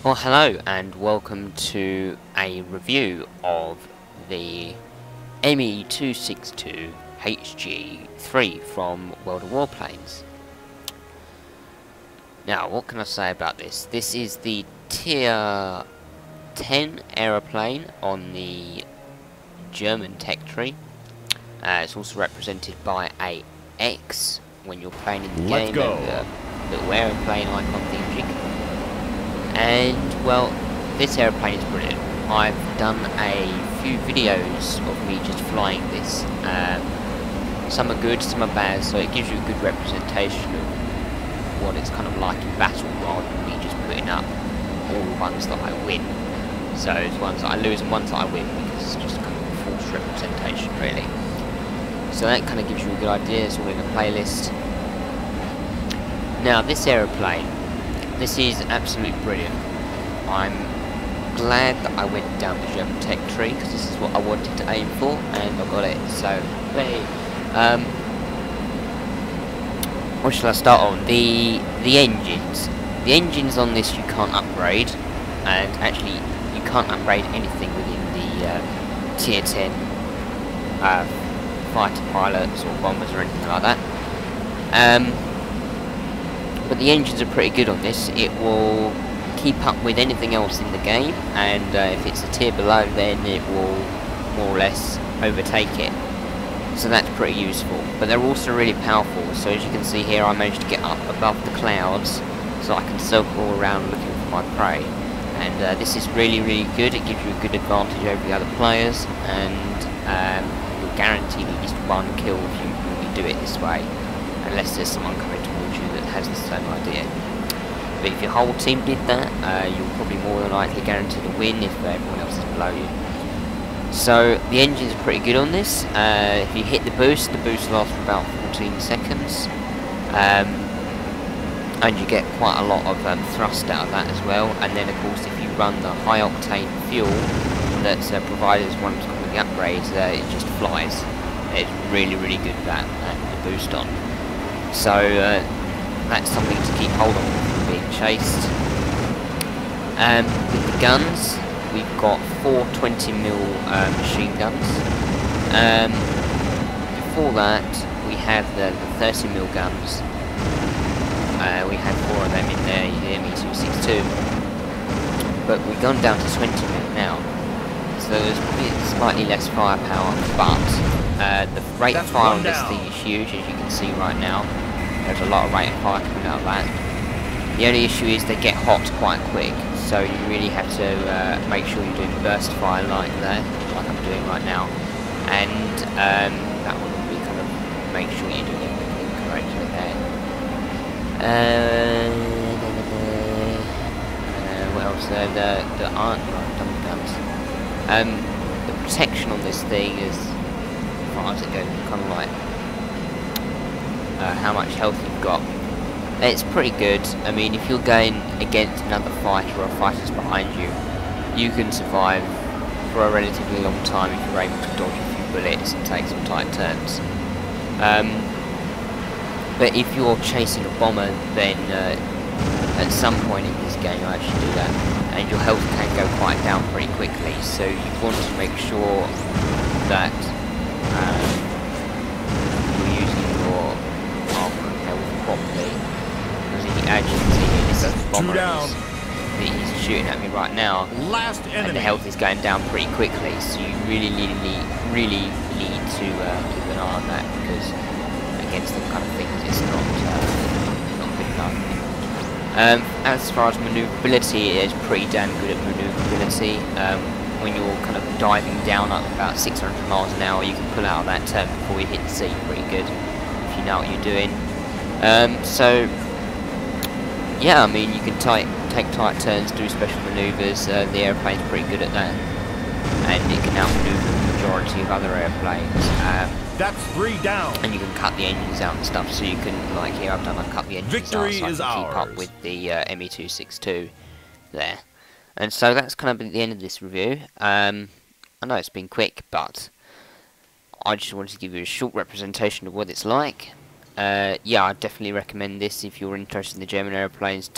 Well, hello and welcome to a review of the Me262 HG III from World of Warplanes. Now, what can I say about this? This is the Tier 10 aeroplane on the German tech tree. It's also represented by a X when you're playing in the game, and the little aeroplane icon thingy. And, well, this aeroplane is brilliant. I've done a few videos of me just flying this. Some are good, some are bad, so it gives you a good representation of what it's kind of like in battle, rather than me just putting up all the ones that I win. So it's ones that I lose and ones that I win, because it's just kind of a false representation, really. So that kind of gives you a good idea. It's all in the playlist. Now, this aeroplane, this is absolutely brilliant. I'm glad that I went down the German tech tree, because this is what I wanted to aim for, and I got it. So, hey, what shall I start on? The engines. The engines on this you can't upgrade, and actually you can't upgrade anything within the Tier 10 fighter pilots or bombers or anything like that. But the engines are pretty good on this. It will keep up with anything else in the game, and if it's a tier below, then it will more or less overtake it. So that's pretty useful. But they're also really powerful. So as you can see here, I managed to get up above the clouds, so I can circle around looking for my prey. And this is really, really good. It gives you a good advantage over the other players, and you're guaranteed at least one kill if you do it this way, unless there's someone coming towards you that has the same idea. But if your whole team did that, you're probably more than likely guaranteed to win if everyone else is below you. So the engines are pretty good on this. If you hit the boost lasts for about 14 seconds. And you get quite a lot of thrust out of that as well. And then of course if you run the high octane fuel that's provided as one of the upgrades, it just flies. It's really, really good that the boost on. So that's something to keep hold of from being chased. With the guns, we've got 4 20mm machine guns. Before that, we had the 30mm guns. We had 4 of them in there, the Me262. But we've gone down to 20mm now. So there's probably slightly less firepower, but the rate of fire on this thing is huge, as you can see right now. There's a lot of rate of fire coming out of that. The only issue is they get hot quite quick, so you really have to make sure you're doing burst fire like there, like I'm doing right now. And that will really kind of make sure you're doing everything correctly there. What else? The aren't double guns. The protection on this thing is, as far as it goes, kind of like how much health you've got. It's pretty good. I mean, if you're going against another fighter or fighters behind you, you can survive for a relatively long time if you're able to dodge a few bullets and take some tight turns. But if you're chasing a bomber, then at some point in this game you actually do that, and your health can go quite down pretty quickly, so you want to make sure that you're using your armor and health properly, because as you can see here, this is the bomber he's shooting at me right now, and the health is going down pretty quickly, so you really need to keep an eye on that, because against them kind of things it's not good enough. As far as manoeuvrability, it is pretty damn good at manoeuvrability. When you're kind of diving down at about 600 miles an hour, you can pull out of that turn before you hit the sea pretty good, if you know what you're doing. So yeah, I mean, you can take tight turns, do special manoeuvres. The airplane's pretty good at that, and it can outmaneuver the majority of other airplanes. That's 3 down. And you can cut the engines out and stuff, so you can, like here I've cut the engines out so I can keep up with the Me262 there. And so that's kind of the end of this review. I know it's been quick, but I just wanted to give you a short representation of what it's like. Yeah, I definitely recommend this if you're interested in the German airplanes.